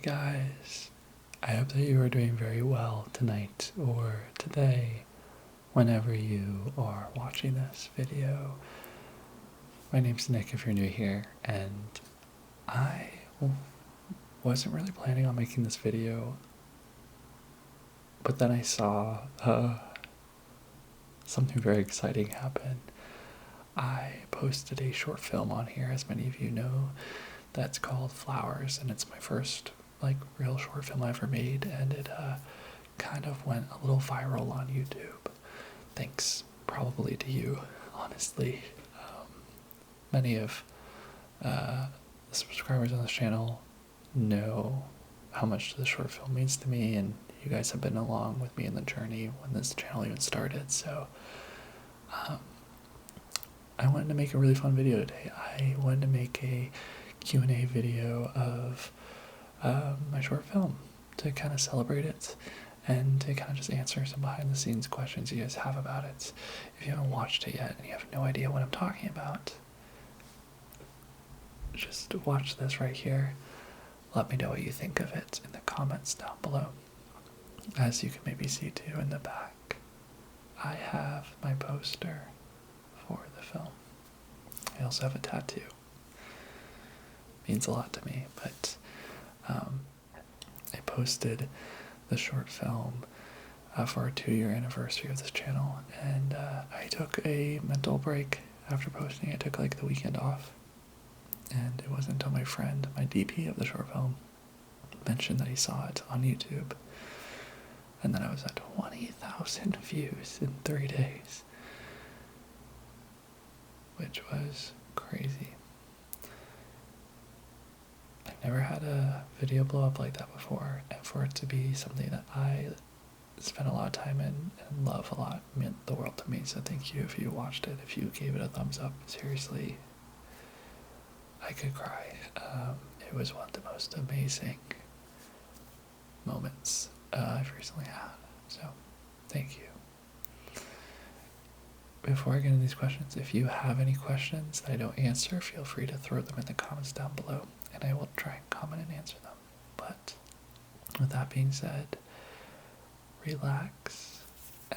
guys. I hope that you are doing very well tonight or today, whenever you are watching this video. My name's Nick if you're new here, and I wasn't really planning on making this video, but then I saw something very exciting happen. I posted a short film on here, as many of you know, that's called Flowers, and it's my first real short film I ever made, and it kind of went a little viral on YouTube. Thanks probably to you, honestly. Many of the subscribers on this channel know how much the short film means to me, and you guys have been along with me in the journey when this channel even started, so I wanted to make a really fun video today. I wanted to make a Q&A video of my short film to kind of celebrate it and to kind of just answer some behind the scenes questions you guys have about it. If you haven't watched it yet and you have no idea what I'm talking about, just watch this right here. Let me know what you think of it in the comments down below. As you can maybe see too in the back, I have my poster for the film. I also have a tattoo. Means a lot to me, but I posted the short film for our 2-year anniversary of this channel, and I took a mental break after posting. I took the weekend off, and it wasn't until my friend, my DP of the short film, mentioned that he saw it on YouTube, and then I was at 20,000 views in 3 days, which was crazy. I've never had a video blow up like that before, and for it to be something that I spent a lot of time in and love a lot meant the world to me, so thank you if you watched it, if you gave it a thumbs up. Seriously, I could cry. It was one of the most amazing moments I've recently had, so thank you. Before I get into these questions, if you have any questions that I don't answer, feel free to throw them in the comments down below, and I will try and comment and answer them. But with that being said, relax,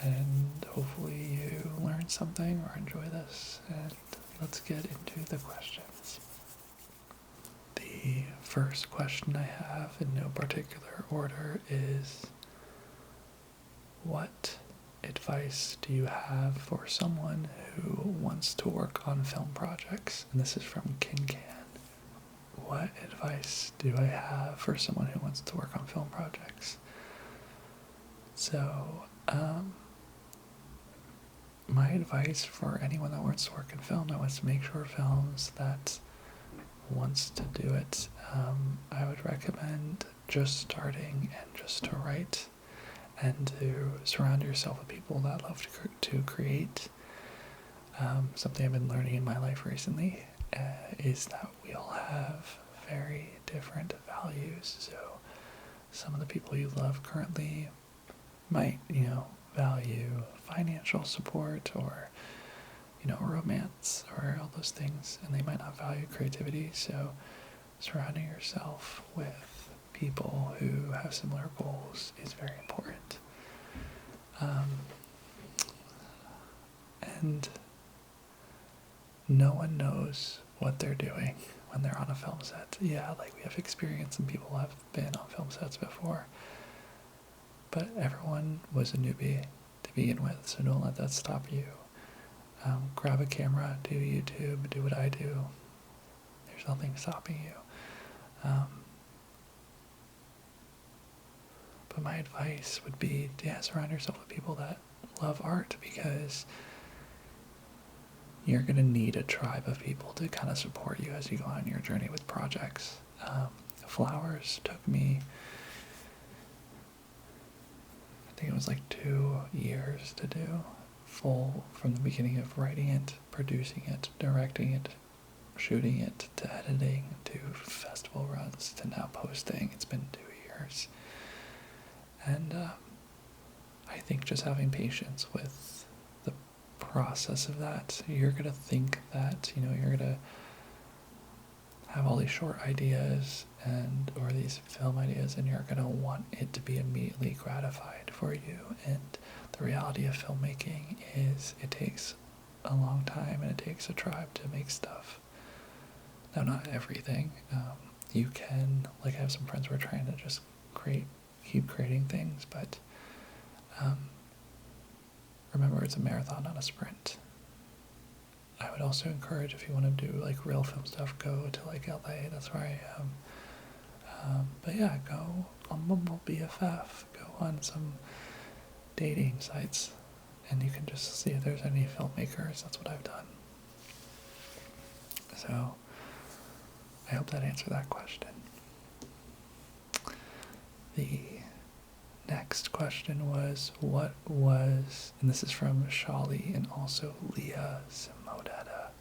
and hopefully you learn something or enjoy this, and let's get into the questions. The first question I have, in no particular order, is what advice do you have for someone who wants to work on film projects? And this is from Kann. What advice do I have for someone who wants to work on film projects? So, my advice for anyone that wants to work in film, that wants to make short films, that wants to do it, I would recommend just starting and just to write, and to surround yourself with people that love to create. Something I've been learning in my life recently is that we all have very different values. So some of the people you love currently might, value financial support or, romance or all those things, and they might not value creativity. So surrounding yourself with people who have similar goals is very important. And no one knows what they're doing when they're on a film set. Yeah, we have experience and people have been on film sets before, but everyone was a newbie to begin with, so don't let that stop you. Grab a camera, do YouTube, do what I do. There's nothing stopping you. But my advice would be, surround yourself with people that love art, because you're going to need a tribe of people to kind of support you as you go on your journey with projects. Flowers took me, I think it was 2 years to do, full, from the beginning of writing it, producing it, directing it, shooting it, to editing, to festival runs, to now posting. It's been 2 years. And I think just having patience with the process of that, you're going to think that, you're going to have all these short ideas or these film ideas, and you're going to want it to be immediately gratified for you. And the reality of filmmaking is it takes a long time and it takes a tribe to make stuff. Now, not everything. You can, like, I have some friends who are trying to just keep creating things, but remember, it's a marathon, not a sprint. I would also encourage, if you want to do like real film stuff, go to like LA. That's where I am. But yeah, go on Bumble BFF. Go on some dating sites, and you can just see if there's any filmmakers. That's what I've done. So I hope that answered that question. The next question was, what was, and this is from Shali and also Leah Simonetta.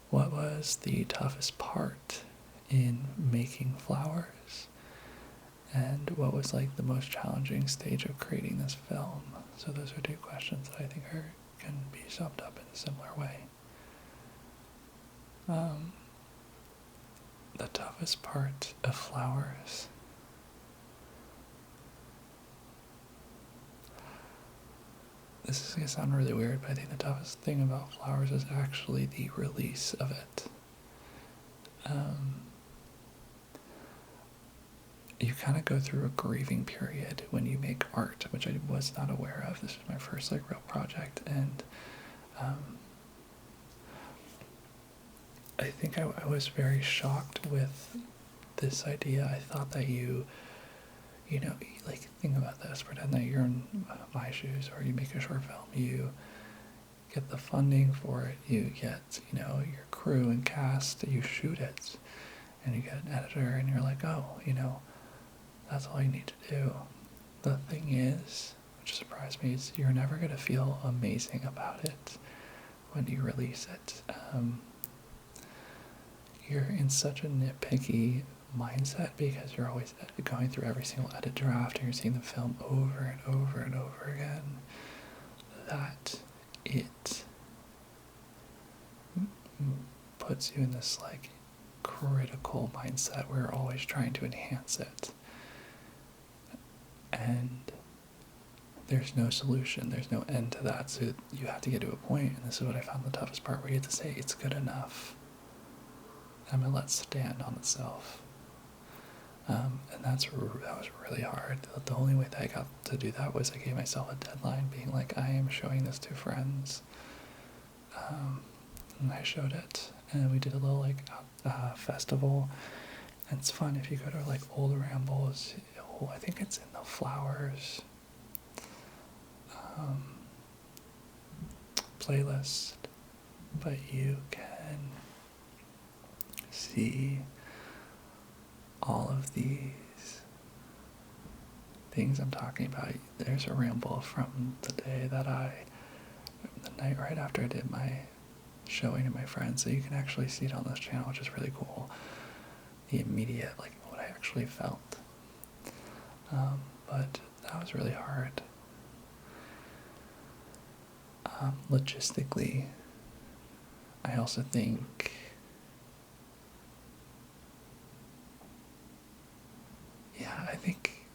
What was the toughest part in making flowers? And what was like the most challenging stage of creating this film? So those are two questions that I think can be summed up in a similar way. The toughest part of flowers. This is going to sound really weird, but I think the toughest thing about flowers is actually the release of it. You kind of go through a grieving period when you make art, which I was not aware of. This was my first like real project, and I think I was very shocked with this idea. I thought that you like, think about this, pretend that you're in my shoes, or you make a short film, you get the funding for it, you get, your crew and cast, you shoot it, and you get an editor, and you're like, oh, that's all you need to do. The thing is, which surprised me, is you're never going to feel amazing about it when you release it. You're in such a nitpicky mindset because you're always going through every single edit draft and you're seeing the film over and over and over again, that it puts you in this like critical mindset where you're always trying to enhance it. And there's no solution, there's no end to that, so you have to get to a point, and this is what I found the toughest part, where you have to say, it's good enough. I'm going to let it stand on itself. And that was really hard. The only way that I got to do that was I gave myself a deadline, being like, I am showing this to friends. And I showed it, and we did a little like festival. And it's fun if you go to like old rambles. I think it's in the flowers playlist, but you can see all of these things I'm talking about. There's a ramble from the day that the night right after I did my showing to my friends, so you can actually see it on this channel, which is really cool. The immediate, like, what I actually felt. But that was really hard. Logistically, I also think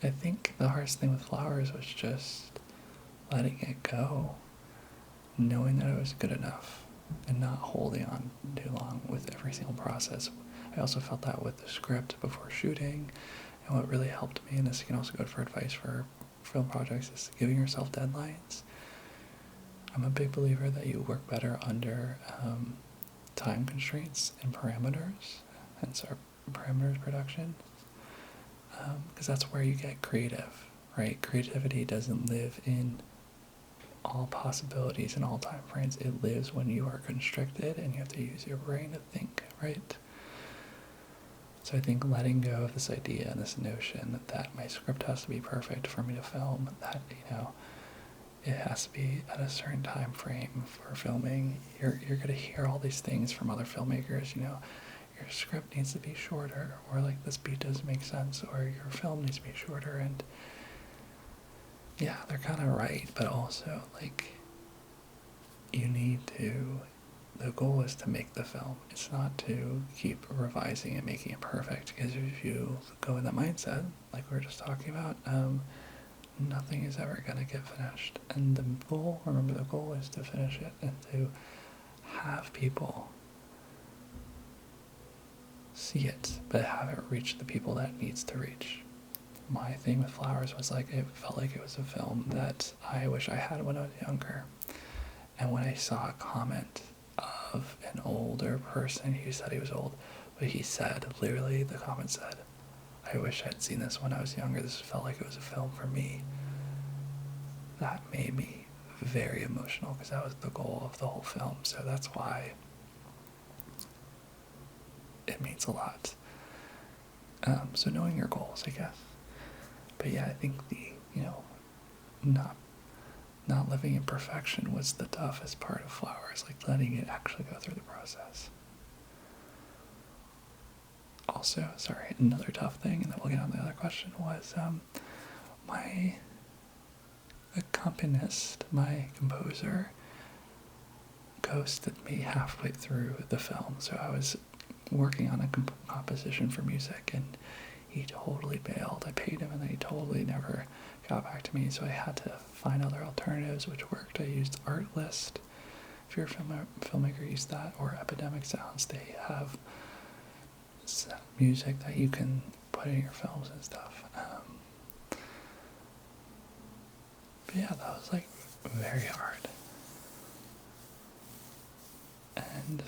I think the hardest thing with flowers was just letting it go, knowing that it was good enough, and not holding on too long with every single process. I also felt that with the script before shooting, and what really helped me, and this can also go for advice for film projects, is giving yourself deadlines. I'm a big believer that you work better under time constraints and parameters, hence our parameters production, because that's where you get creative, right? Creativity doesn't live in all possibilities and all time frames. It lives when you are constricted and you have to use your brain to think, right? So I think letting go of this idea and this notion that my script has to be perfect for me to film, that, it has to be at a certain time frame for filming. You're going to hear all these things from other filmmakers, your script needs to be shorter, or like this beat doesn't make sense, or your film needs to be shorter, and yeah, they're kind of right, but also like you need to the goal is to make the film. It's not to keep revising and making it perfect, because if you go in that mindset, like we were just talking about, nothing is ever going to get finished. And the goal, remember, the goal is to finish it and to have people see it, but have it reach the people that it needs to reach. My thing with Flowers was like, it felt like it was a film that I wish I had when I was younger. And when I saw a comment of an older person, he said he was old, but he said, literally, the comment said, I wish I'd seen this when I was younger. This felt like it was a film for me. That made me very emotional, because that was the goal of the whole film. So that's why it means a lot. So knowing your goals, I guess. But yeah, I think the, not living in perfection was the toughest part of Flowers, like letting it actually go through the process. Also, sorry, another tough thing, and then we'll get on the other question, was my accompanist, my composer, ghosted me halfway through the film. So I was working on a composition for music, and he totally bailed. I paid him, and then he totally never got back to me, so I had to find other alternatives, which worked. I used Artlist. If you're a filmmaker, use that, or Epidemic Sounds. They have music that you can put in your films and stuff. But yeah, that was like very hard. And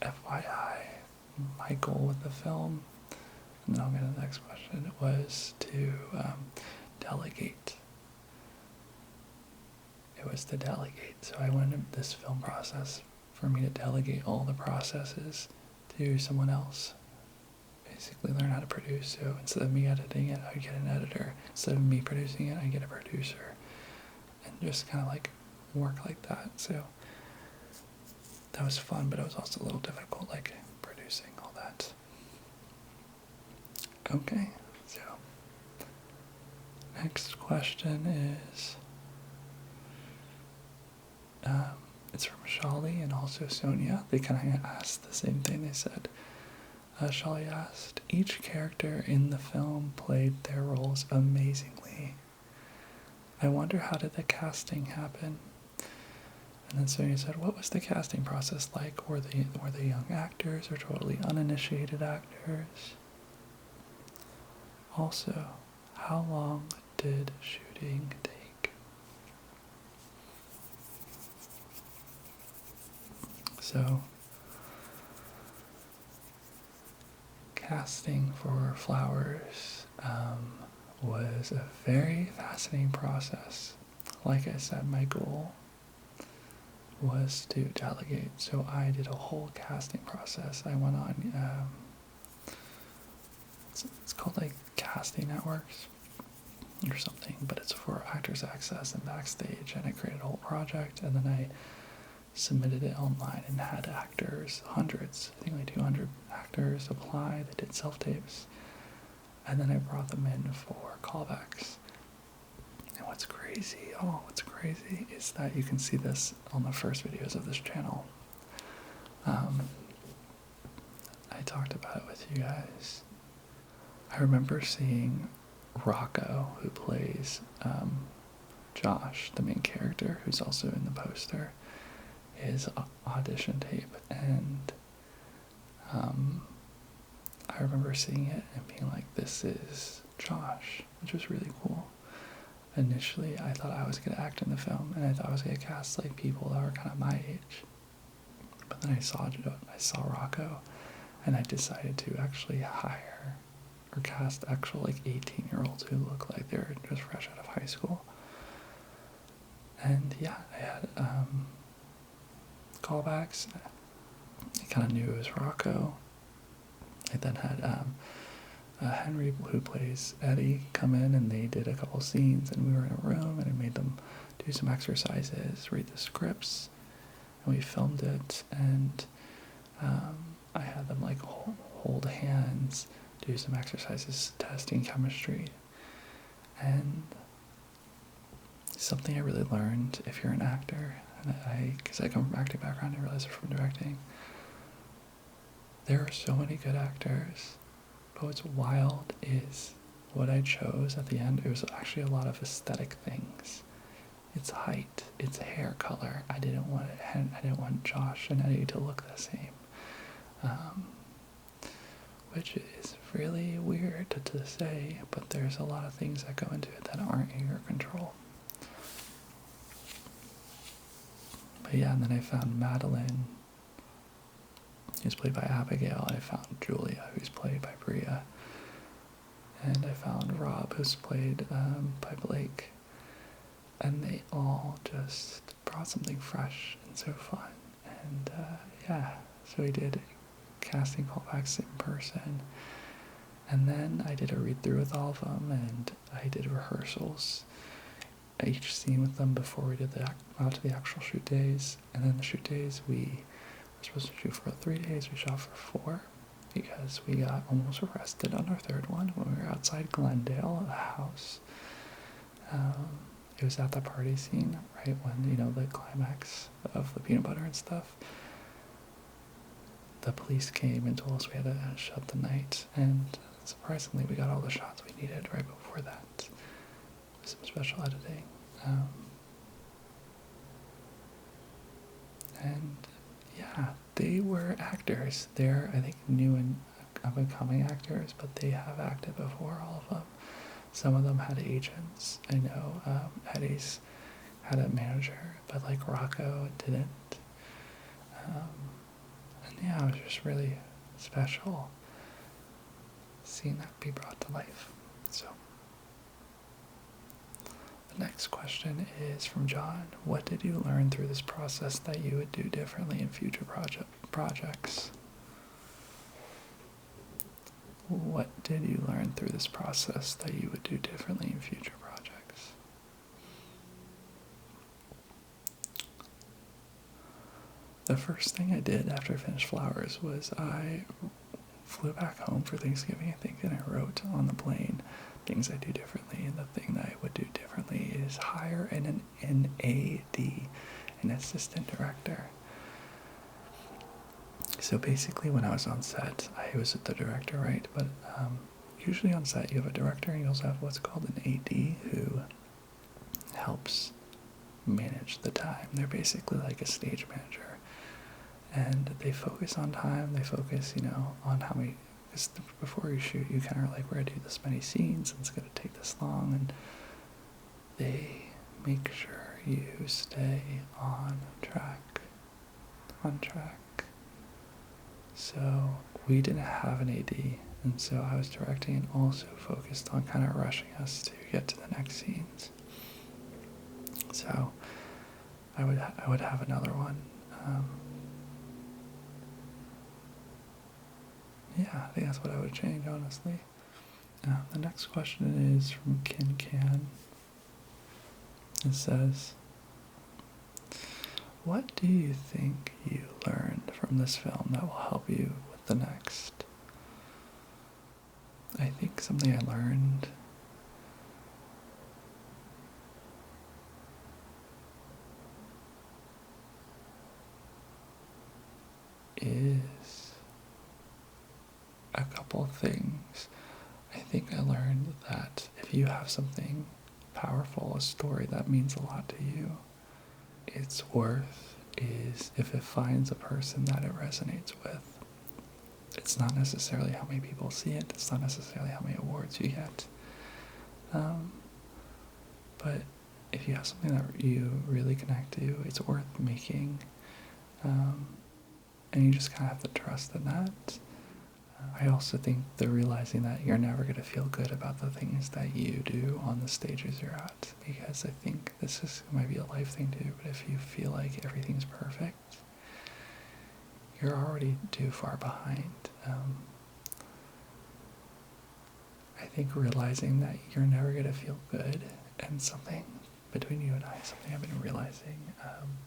FYI, my goal with the film, and then I'll get to the next question, was to delegate. It was to delegate. So I wanted this film process for me to delegate all the processes to someone else. Basically learn how to produce. So instead of me editing it, I would get an editor. Instead of me producing it, I get a producer. And just kind of like work like that. So that was fun, but it was also a little difficult, like producing all that. Okay, so next question is, it's from Shali and also Sonya. They kind of asked the same thing. They said, Shali asked, each character in the film played their roles amazingly. I wonder, how did the casting happen? And then Sonya said, what was the casting process like? Were the young actors or totally uninitiated actors? Also, how long did shooting take? So, casting for Flowers was a very fascinating process. Like I said, my goal was to delegate. So I did a whole casting process. I went on, it's called like Casting Networks or something, but it's for Actors Access and Backstage, and I created a whole project, and then I submitted it online and had actors, hundreds, I think like 200 actors apply. They did self-tapes, and then I brought them in for callbacks. And what's crazy is that you can see this on the first videos of this channel. I talked about it with you guys. I remember seeing Rocco, who plays Josh, the main character, who's also in the poster, his audition tape, and I remember seeing it and being like, this is Josh, which was really cool. Initially, I thought I was going to act in the film, and I thought I was going to cast like people that were kind of my age. But then I saw Rocco, and I decided to actually hire or cast actual like 18-year-olds who look like they're just fresh out of high school. And yeah, I had callbacks. I kind of knew it was Rocco. I then had Henry, who plays Eddie, come in, and they did a couple scenes, and we were in a room, and I made them do some exercises, read the scripts, and we filmed it, and I had them like hold hands, do some exercises, testing chemistry. And something I really learned, if you're an actor, and because I come from acting background, I realized it from directing. There are so many good actors, but what's wild is what I chose at the end. It was actually a lot of aesthetic things. It's height, it's hair color. I didn't want Josh and Eddie to look the same, which is really weird to say, but there's a lot of things that go into it that aren't in your control. But yeah, and then I found Madeline, who's played by Abigail. I found Julia, who's played by Bria. And I found Rob, who's played by Blake. And they all just brought something fresh and so fun. And yeah, so we did casting callbacks in person. And then I did a read-through with all of them, and I did rehearsals each scene with them before we did out to the actual shoot days. And then the shoot days, we were supposed to shoot for 3 days. We shot for 4 because we got almost arrested on our third one when we were outside Glendale, a house. It was at the party scene, right when, the climax of the peanut butter and stuff. The police came and told us we had to shut the night, and surprisingly, we got all the shots we needed right before that. Some special editing. And yeah, they were actors. They're, I think, new and up-and-coming actors, but they have acted before, all of them. Some of them had agents. I know Eddie's had a manager, but like Rocco didn't. And yeah, it was just really special seeing that be brought to life. So the next question is from John. What did you learn through this process that you would do differently in future projects? What did you learn through this process that you would do differently in future projects? The first thing I did after I finished Flowers was I flew back home for Thanksgiving, I think, and I wrote on the plane things I do differently. And the thing that I would do differently is hire an AD, an assistant director. So basically when I was on set, I was the director, right? But usually on set you have a director and you also have what's called an AD who helps manage the time. They're basically like a stage manager. And they focus on time, they focus, on how many, because before you shoot, you kind of like, we're going to do this many scenes, and it's going to take this long, and they make sure you stay on track. So we didn't have an AD, and so I was directing and also focused on kind of rushing us to get to the next scenes. So I would have another one. Yeah, I think that's what I would change, honestly. The next question is from Kann. It says, what do you think you learned from this film that will help you with the next? I think something I learned is a couple of things. I think I learned that if you have something powerful, a story that means a lot to you, its worth is if it finds a person that it resonates with. It's not necessarily how many people see it, it's not necessarily how many awards you get. But if you have something that you really connect to, it's worth making. And you just kind of have to trust in that. I also think the realizing that you're never going to feel good about the things that you do on the stages you're at, because I think this might be a life thing too, but if you feel like everything's perfect, you're already too far behind. I think realizing that you're never going to feel good, and something between you and I, something I've been realizing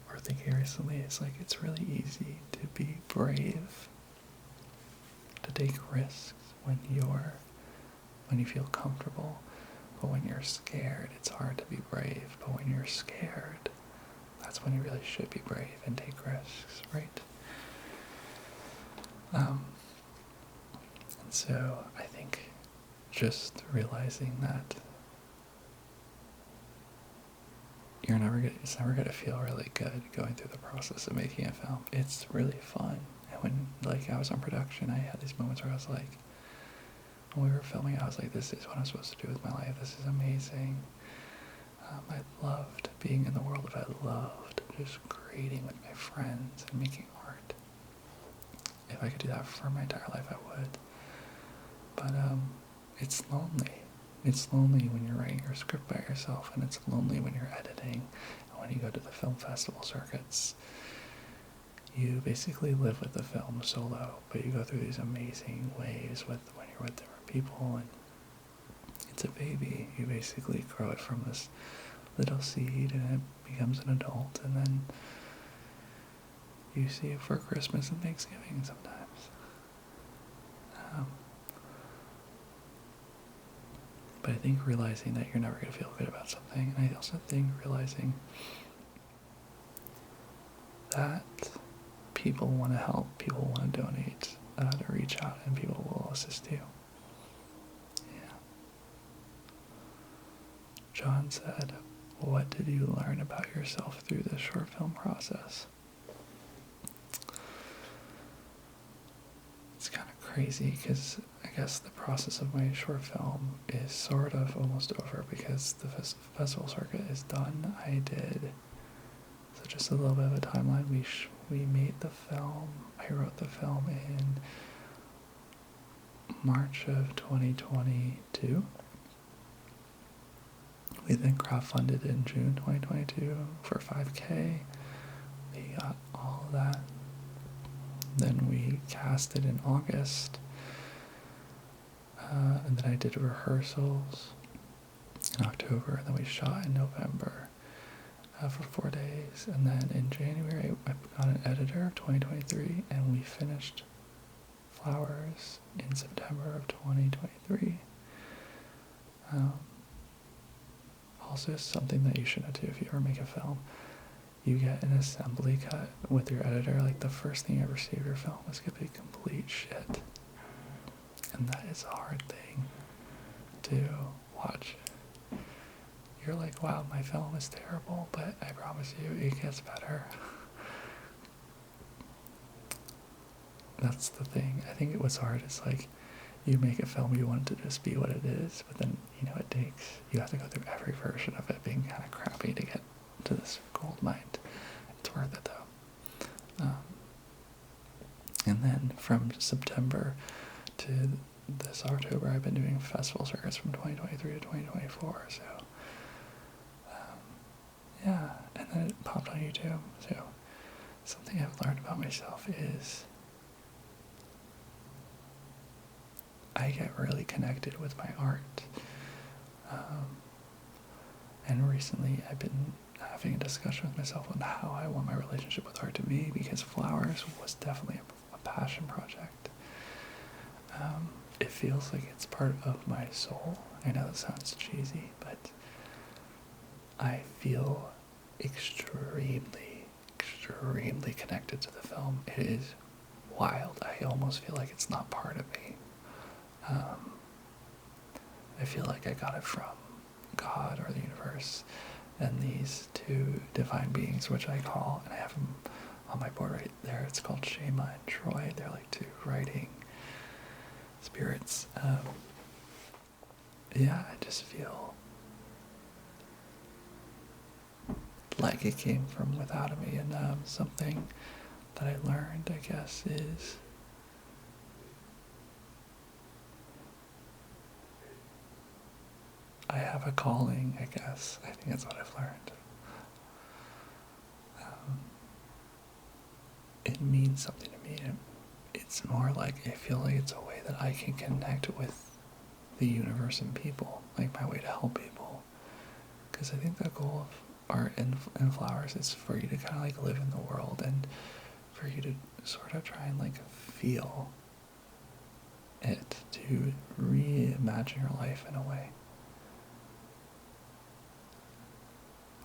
or thinking recently is like it's really easy to be brave, to take risks when you feel comfortable, but when you're scared, it's hard to be brave. But when you're scared, That's when you really should be brave and take risks, right? And so I think just realizing that it's never gonna feel really good going through the process of making a film. It's really fun. And when I was on production, I had these moments where I was like, when we were filming, I was like, this is what I'm supposed to do with my life. This is amazing. I loved being in the world that I loved, just creating with my friends and making art. If I could do that for my entire life, I would. But it's lonely. It's lonely when you're writing your script by yourself, and it's lonely when you're editing, and when you go to the film festival circuits. You basically live with the film solo, but you go through these amazing waves when you're with different people, and it's a baby. You basically grow it from this little seed, and it becomes an adult, and then you see it for Christmas and Thanksgiving sometimes. But I think realizing that you're never going to feel good about something, and I also think realizing that people want to help, people want to donate, to reach out, and people will assist you. Yeah. John said, "What did you learn about yourself through this short film process?" It's kind of crazy because I guess the process of my short film is sort of almost over because the festival circuit is done. So just a little bit of a timeline. We made the film. I wrote the film in March of 2022. We then crowdfunded in June 2022 for 5K. We got all of that. Then we casted in August. And then I did rehearsals in October, and then we shot in November for 4 days. And then in January, I got an editor of 2023, and we finished Flowers in September of 2023. Also, something that you should know too, if you ever make a film, you get an assembly cut with your editor. Like, the first thing you ever see of your film is gonna be complete shit. And that is a hard thing to watch. You're like, wow, my film is terrible, but I promise you it gets better. That's the thing. I think what's hard is you make a film, you want it to just be what it is, but then, you have to go through every version of it being kind of crappy to get to this gold mine. It's worth it though. And then from September to this October, I've been doing festival circuits from 2023 to 2024, so yeah, and then it popped on YouTube. So something I've learned about myself is I get really connected with my art. And recently I've been having a discussion with myself on how I want my relationship with art to be, because Flowers was definitely a passion project. It feels like it's part of my soul. I know that sounds cheesy, but I feel extremely, extremely connected to the film. It is wild. I almost feel like it's not part of me. I feel like I got it from God or the universe and these two divine beings, which I call, and I have them on my board right there. It's called Shema and Troy. They're like two writing spirits. Yeah, I just feel like it came from without me, and something that I learned, I guess, is I have a calling, I guess. I think that's what I've learned. It means something to me. It's more like I feel like it's a way that I can connect with the universe and people, like my way to help people. Because I think the goal of art and Flowers is for you to kind of live in the world, and for you to sort of try and feel it, to reimagine your life in a way.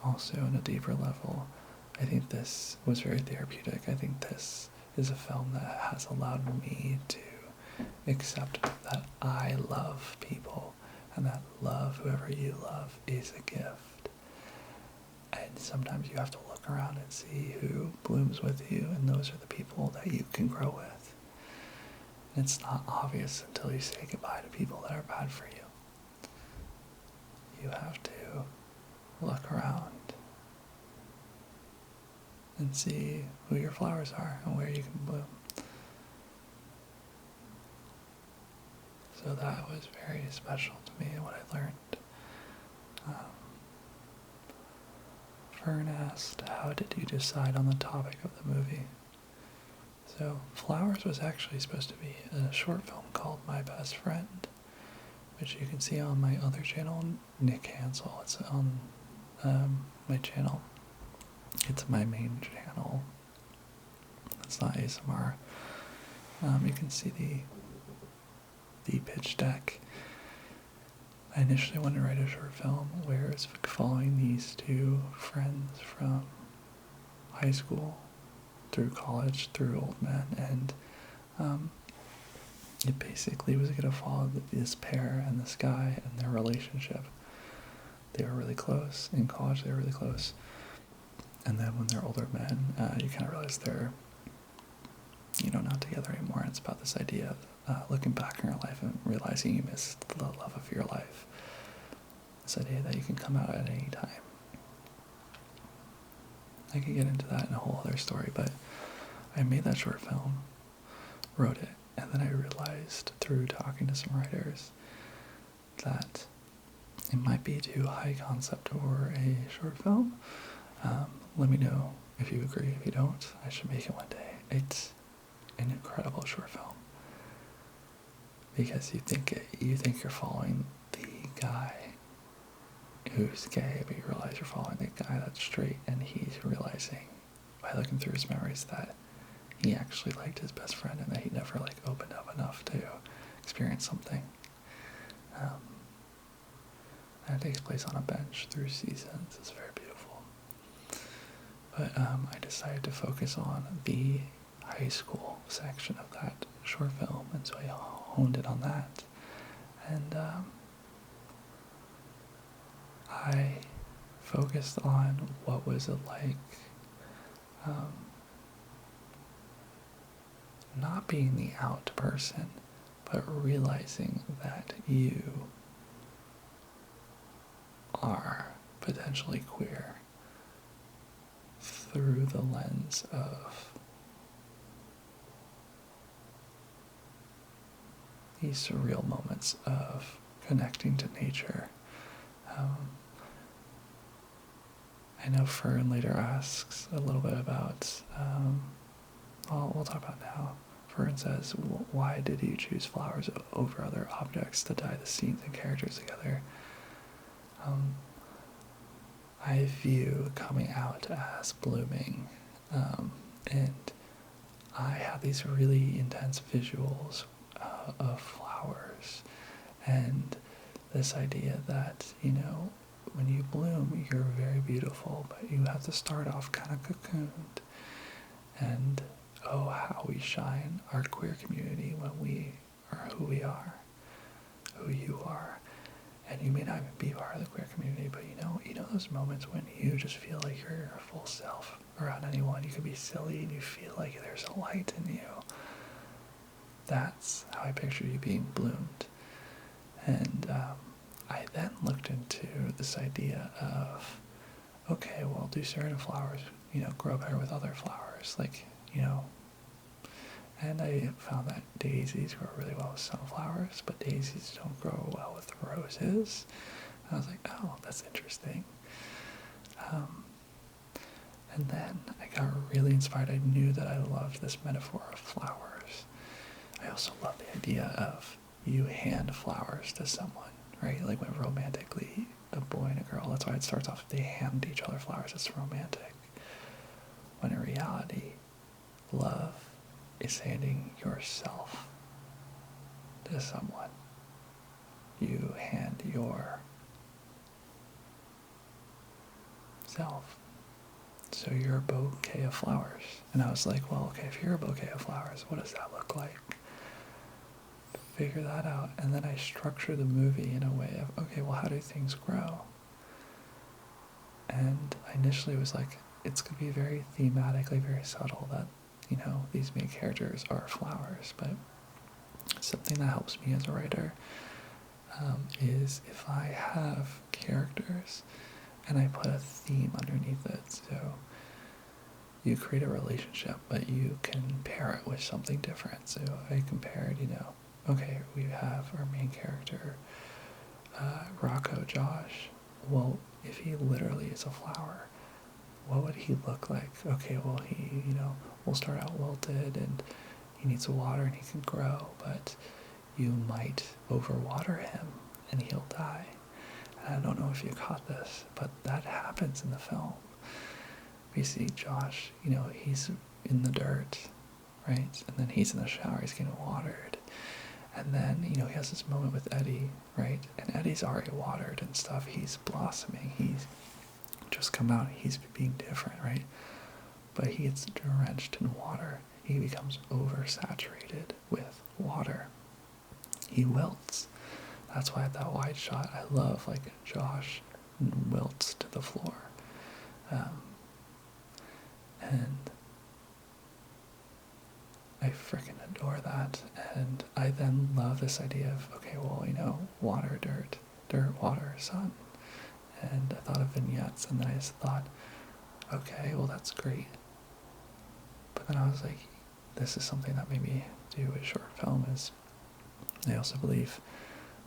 Also, on a deeper level, I think this was very therapeutic. I think this is a film that has allowed me to accept that I love people and that love whoever you love is a gift. And sometimes you have to look around and see who blooms with you, and those are the people that you can grow with. And it's not obvious until you say goodbye to people that are bad for you. You have to look around and see who your flowers are and where you can bloom. So that was very special to me, what I learned. Fern asked, how did you decide on the topic of the movie? So Flowers was actually supposed to be a short film called My Best Friend, which you can see on my other channel, Nick Hansel. It's on my channel. It's my main channel. It's not ASMR. You can see the pitch deck. I initially wanted to write a short film where it's following these two friends from high school through college, through old men, and it basically was going to follow this pair and this guy and their relationship. They were really close. In college, they were really close. And then when they're older men, you kind of realize they're, not together anymore. It's about this idea of looking back in your life and realizing you missed the love of your life. This idea that you can come out at any time. I could get into that in a whole other story, but I made that short film, wrote it, and then I realized through talking to some writers that it might be too high concept for a short film. Let me know if you agree. If you don't, I should make it one day. It's an incredible short film because you think you're following the guy who's gay, but you realize you're following the guy that's straight, and he's realizing by looking through his memories that he actually liked his best friend and that he never opened up enough to experience something. And it takes place on a bench through seasons. It's very beautiful. But I decided to focus on the high school section of that short film, and so I honed it on that. And I focused on what was it like not being the out person, but realizing that you are potentially queer through the lens of these surreal moments of connecting to nature. I know Fern later asks a little bit about, we'll talk about now. Fern says, why did you choose flowers over other objects to tie the scenes and characters together? I view coming out as blooming, and I have these really intense visuals of flowers, and this idea that, when you bloom, you're very beautiful, but you have to start off kind of cocooned. And oh, how we shine, our queer community, when we are who we are, who you are. And you may not even be part of the queer community, but you know those moments when you just feel like you're your full self around anyone. You can be silly and you feel like there's a light in you. That's how I picture you being bloomed. And I then looked into this idea of, okay, well, do certain flowers, grow better with other flowers? And I found that daisies grow really well with sunflowers, but daisies don't grow well with roses. And I was like, oh, that's interesting. And then I got really inspired. I knew that I loved this metaphor of flowers. I also love the idea of you hand flowers to someone, right? Like when romantically, a boy and a girl, that's why it starts off, they hand each other flowers, it's romantic. When in reality, love is handing yourself to someone. You hand your self. so you're a bouquet of flowers. And I was like, well, okay, if you're a bouquet of flowers, what does that look like? Figure that out. And then I structure the movie in a way of, okay, well, how do things grow? And I initially was like, it's going to be very thematically, very subtle that, these main characters are flowers. But something that helps me as a writer is if I have characters and I put a theme underneath it. So you create a relationship, but you can pair it with something different. So I compared, okay, we have our main character, Rocco, Josh. Well, if he literally is a flower, what would he look like? Okay, well, he, will start out wilted and he needs water and he can grow, but you might overwater him and he'll die. And I don't know if you caught this, but that happens in the film. We see Josh, he's in the dirt, right? And then he's in the shower, he's getting watered. And then, he has this moment with Eddie, right? And Eddie's already watered and stuff. He's blossoming. He's just come out. He's being different, right? But he gets drenched in water. He becomes oversaturated with water. He wilts. That's why at that wide shot, I love, Josh wilts to the floor. And I freaking adore that. And I then love this idea of, okay, well, water, dirt, water, sun. And I thought of vignettes, and then I just thought, okay, well, that's great. But then I was like, this is something that made me do a short film is I also believe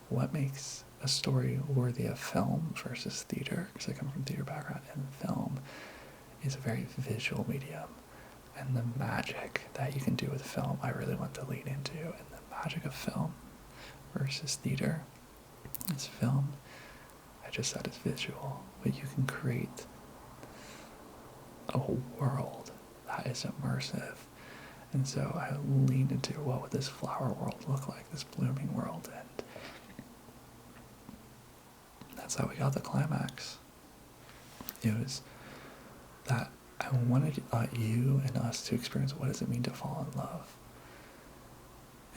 what makes a story worthy of film versus theater, because I come from theater background, and film is a very visual medium. And the magic that you can do with film, I really want to lean into. And the magic of film versus theater is film, I just said, is visual, but you can create a world that is immersive. And so I leaned into what would this flower world look like, this blooming world, and that's how we got the climax. It was that I wanted you and us to experience what does it mean to fall in love,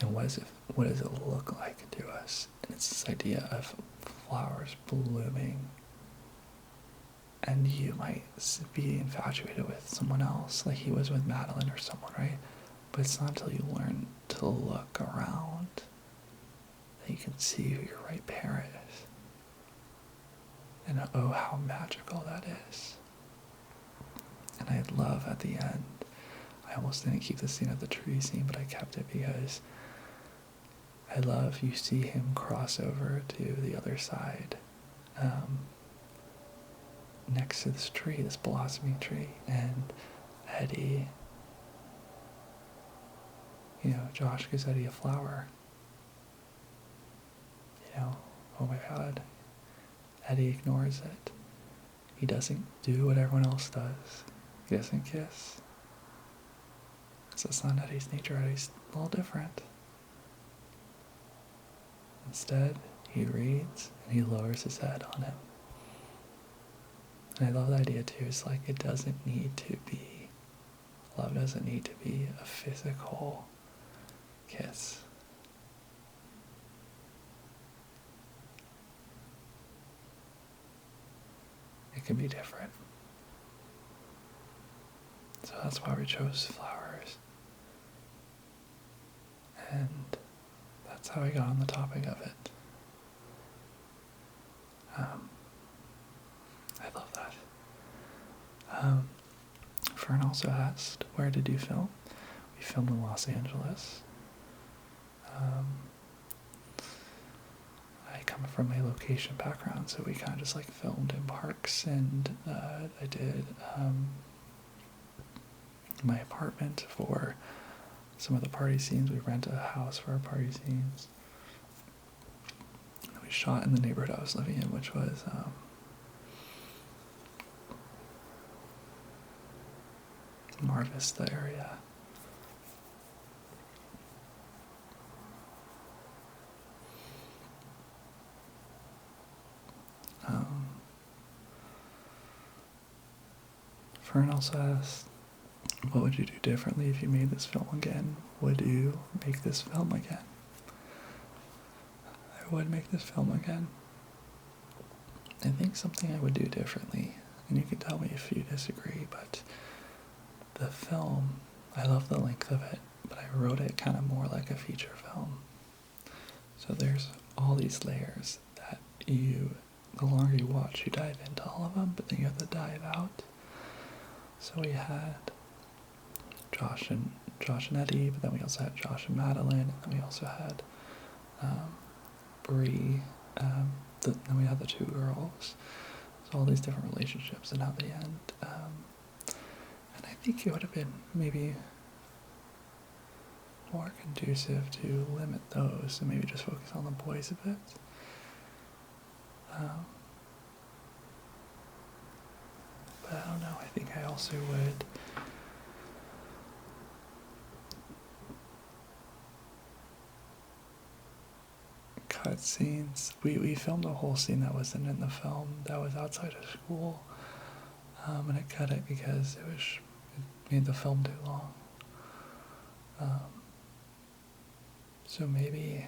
and what does it look like to us. And it's this idea of flowers blooming, and you might be infatuated with someone else, like he was with Madeline or someone, right? But it's not until you learn to look around that you can see who your right parent is. And oh, how magical that is. And I love at the end, I almost didn't keep the scene of the tree scene, but I kept it because I love you see him cross over to the other side, next to this tree, this blossoming tree, and Eddie, Josh gives Eddie a flower. Oh my God. Eddie ignores it. He doesn't do what everyone else does. He doesn't kiss. Because that's not Eddie's nature. Eddie's a little different. Instead, he reads and he lowers his head on him. And I love the idea too. It's like it doesn't need to be, love doesn't need to be a physical kiss. It can be different. So that's why we chose flowers. And that's how we got on the topic of it. I love that. Fern also asked, where did you film? We filmed in Los Angeles. I come from a location background, so we kind of just filmed in parks, and I did my apartment for some of the party scenes. We rented a house for our party scenes. And we shot in the neighborhood I was living in, which was Mar Vista area. Fern also asked, what would you do differently if you made this film again? Would you make this film again? I would make this film again. I think something I would do differently, and you can tell me if you disagree, but the film, I love the length of it, but I wrote it kind of more like a feature film. So there's all these layers that the longer you watch, you dive into all of them, but then you have to dive out. So we had Josh and Eddie, but then we also had Josh and Madeline, and then we also had Bree, then we had the two girls. So all these different relationships and how they end. And I think it would have been maybe more conducive to limit those and maybe just focus on the boys a bit. But I don't know, I think I also would cut scenes. We filmed a whole scene that wasn't in the film, that was outside of school, and I cut it because it made the film too long. So maybe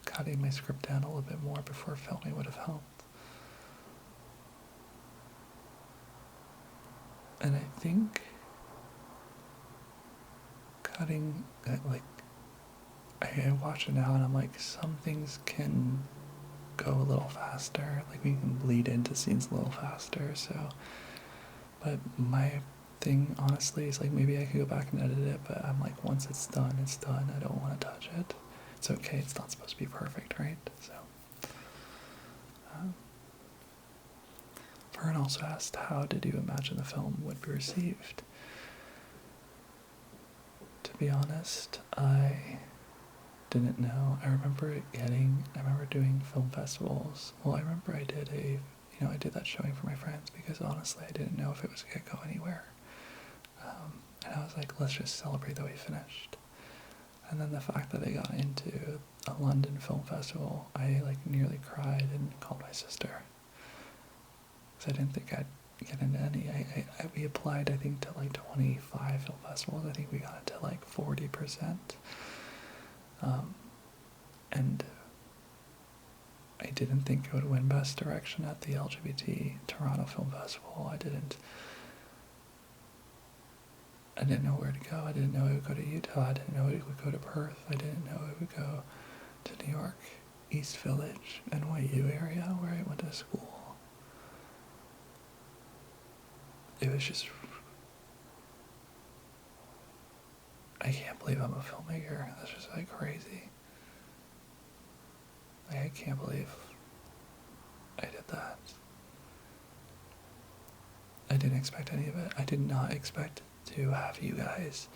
cutting my script down a little bit more before filming would have helped. And I think cutting, I watch it now and I'm like, some things can go a little faster, like we can bleed into scenes a little faster, so, but my thing, honestly, is like, maybe I could go back and edit it, but I'm like, once it's done, I don't want to touch it. It's okay, it's not supposed to be perfect, right? So, Fern also asked, how did you imagine the film would be received? To be honest, I didn't know. I remember doing film festivals. Well, I remember I did that showing for my friends because honestly I didn't know if it was going to go anywhere. And I was like, let's just celebrate that we finished. And then the fact that I got into a London film festival, I nearly cried and called my sister. Because I didn't think I'd get into any. We applied, I think, to 25 film festivals. I think we got into 40%. And I didn't think it would win Best Direction at the LGBT Toronto Film Festival. I didn't know where to go. I didn't know it would go to Utah. I didn't know it would go to Perth. I didn't know it would go to New York, East Village, NYU area where I went to school. It was just, I can't believe I'm a filmmaker. That's just crazy. I can't believe I did that. I didn't expect any of it. I did not expect to have you guys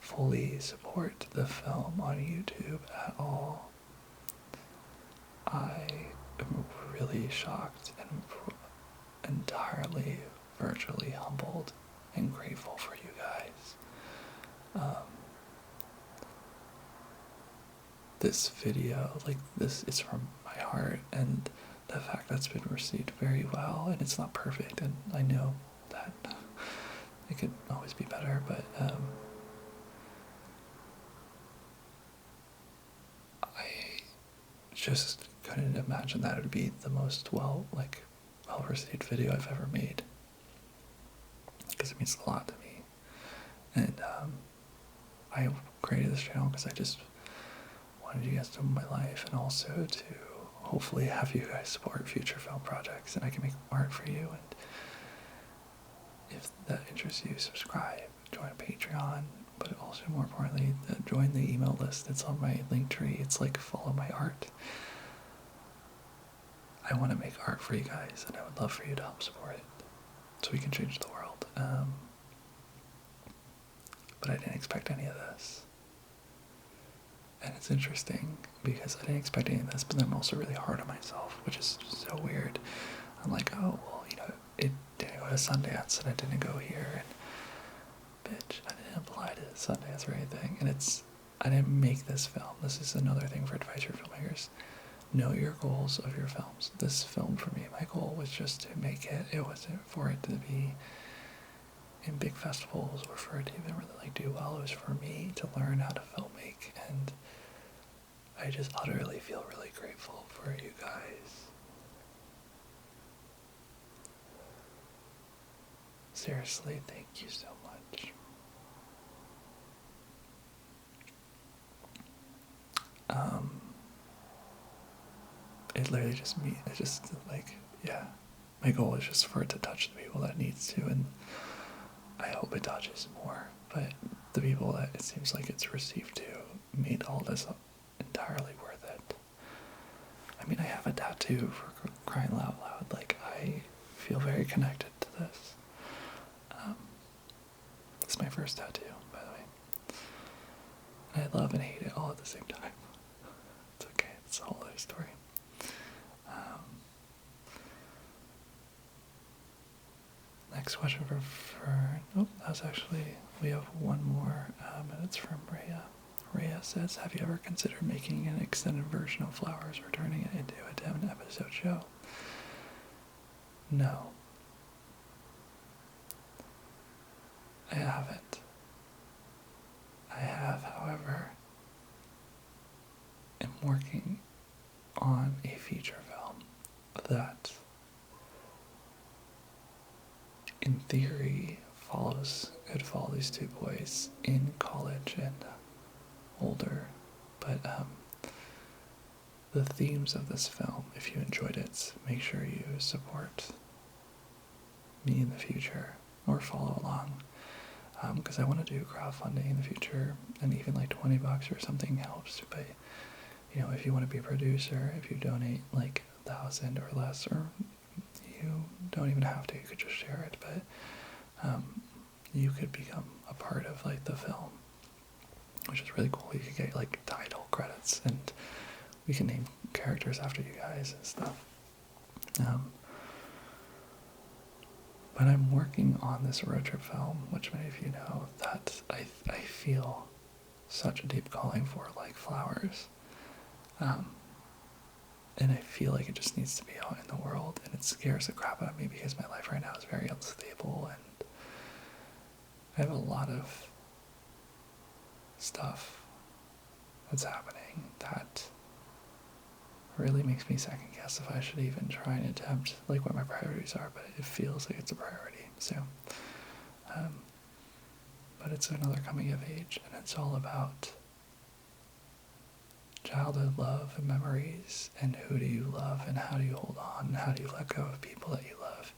fully support the film on YouTube at all. I am really shocked and entirely, virtually humbled and grateful for you guys. This video, this is from my heart, and the fact that's been received very well, and it's not perfect, and I know that it could always be better, but I just couldn't imagine that it would be the most well-received video I've ever made, because it means a lot to me. And I created this channel because I just wanted you guys to know my life, and also to hopefully have you guys support future film projects, and I can make art for you. And if that interests you, subscribe, join a Patreon, but also more importantly, join the email list. It's on my Linktree. It's follow my art. I want to make art for you guys, and I would love for you to help support it so we can change the world. But I didn't expect any of this. And it's interesting because I didn't expect any of this, but then I'm also really hard on myself, which is so weird. I'm like, oh, well, it didn't go to Sundance, and I didn't go here, and bitch, I didn't apply to Sundance or anything, and I didn't make this film. This is another thing for advice for filmmakers. Know your goals of your films. This film, for me, my goal was just to make it. It wasn't for it to be in big festivals or for it to even really like do well. It was for me to learn how to filmmake, and I just utterly feel really grateful for you guys. Seriously, thank you so much. It literally just it just like, yeah, my goal is just for it to touch the people that it needs to, and I hope it touches more, but the people that it seems like it's received to made all this entirely worth it. I mean, I have a tattoo, for crying out loud. Like, I feel very connected to this. It's my first tattoo, by the way. And I love and hate it all at the same time. It's okay, it's a whole other story. Next question for Fern. Oh, that's actually, we have one more, and it's from Leah. Leah says, have you ever considered making an extended version of Flowers or turning it into a 10-episode show? No. I haven't. I have, however, am working on a feature film that, in theory, could follow these two boys in college and older, but the themes of this film, if you enjoyed it, make sure you support me in the future or follow along, because I want to do crowdfunding in the future, and even like $20 or something helps. But you know, if you want to be a producer, if you donate like 1,000 or less, or you don't even have to, you could just share it, but you could become a part of like the film, which is really cool. You could get like title credits, and we can name characters after you guys and stuff. But I'm working on this road trip film, which many of you know, that I feel such a deep calling for, like Flowers. And I feel like it just needs to be out in the world, and it scares the crap out of me because my life right now is very unstable, and I have a lot of stuff that's happening that really makes me second guess if I should even try and attempt like what my priorities are, but it feels like it's a priority. So, but it's another coming of age, and it's all about childhood love and memories, and who do you love, and how do you hold on, and how do you let go of people that you love.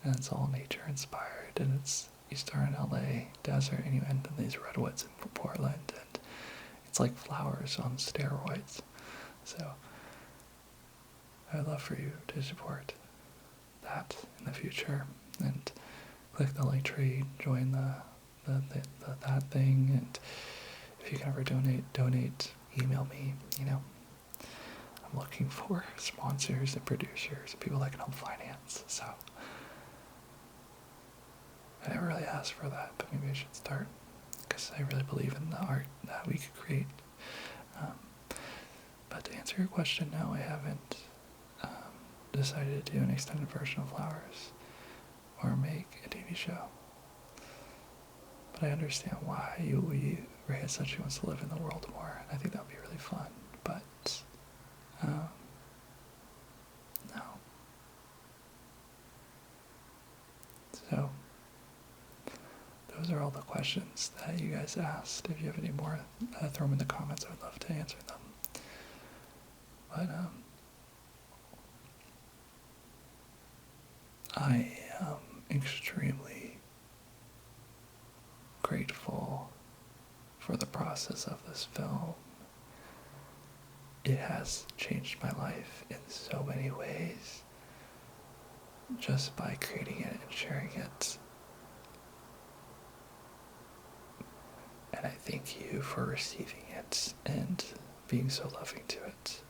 And it's all nature inspired, and you start in LA desert and you end in these redwoods in Portland, and it's like Flowers on steroids. So I'd love for you to support that in the future, and click the link tree, join that thing, and if you can ever donate, email me. You know, I'm looking for sponsors and producers and people that can help finance. So I never really asked for that, but maybe I should start, because I really believe in the art that we could create. But to answer your question, no, I haven't decided to do an extended version of Flowers or make a TV show. But I understand why Ray said she wants to live in the world more, and I think that would be really fun. But no. So those are all the questions that you guys asked. If you have any more, throw them in the comments. I would love to answer them. But I am extremely grateful for the process of this film. It has changed my life in so many ways, just by creating it and sharing it. And I thank you for receiving it and being so loving to it.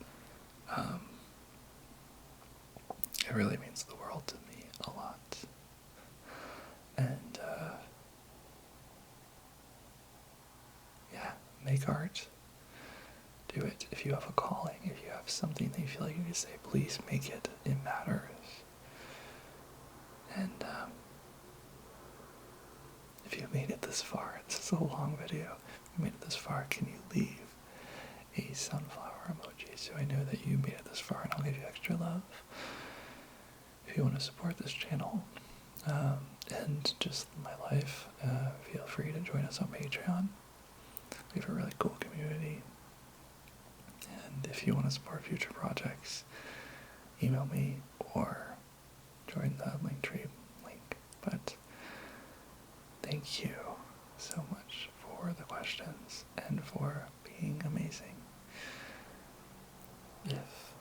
It really means the world to me a lot. And yeah, make art. Do it. If you have a calling, if you have something that you feel like you need to say, please make it. It matters. And if you made it this far, this is a long video, if you made it this far, can you leave a sunflower emoji so I know that you made it this far and I'll give you extra love. If you want to support this channel and just my life, feel free to join us on Patreon. We have a really cool community. And if you want to support future projects, email me or join the Linktree link. But thank you so much for the questions and for being amazing. If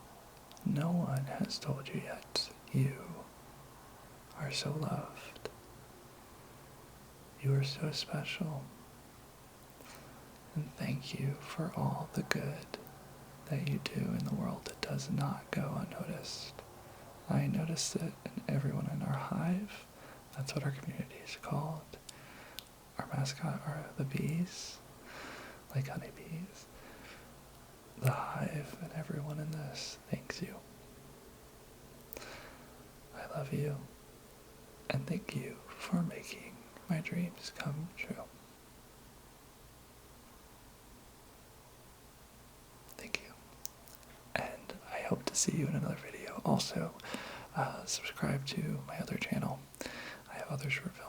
no one has told you yet, you are so loved. You are so special. And thank you for all the good that you do in the world that does not go unnoticed. I noticed it in everyone in our hive. That's what our community is called. Our mascot are the bees, like honeybees. The hive and everyone in this thanks you. I love you, and thank you for making my dreams come true. Thank you. And I hope to see you in another video. Also, subscribe to my other channel. I have other short films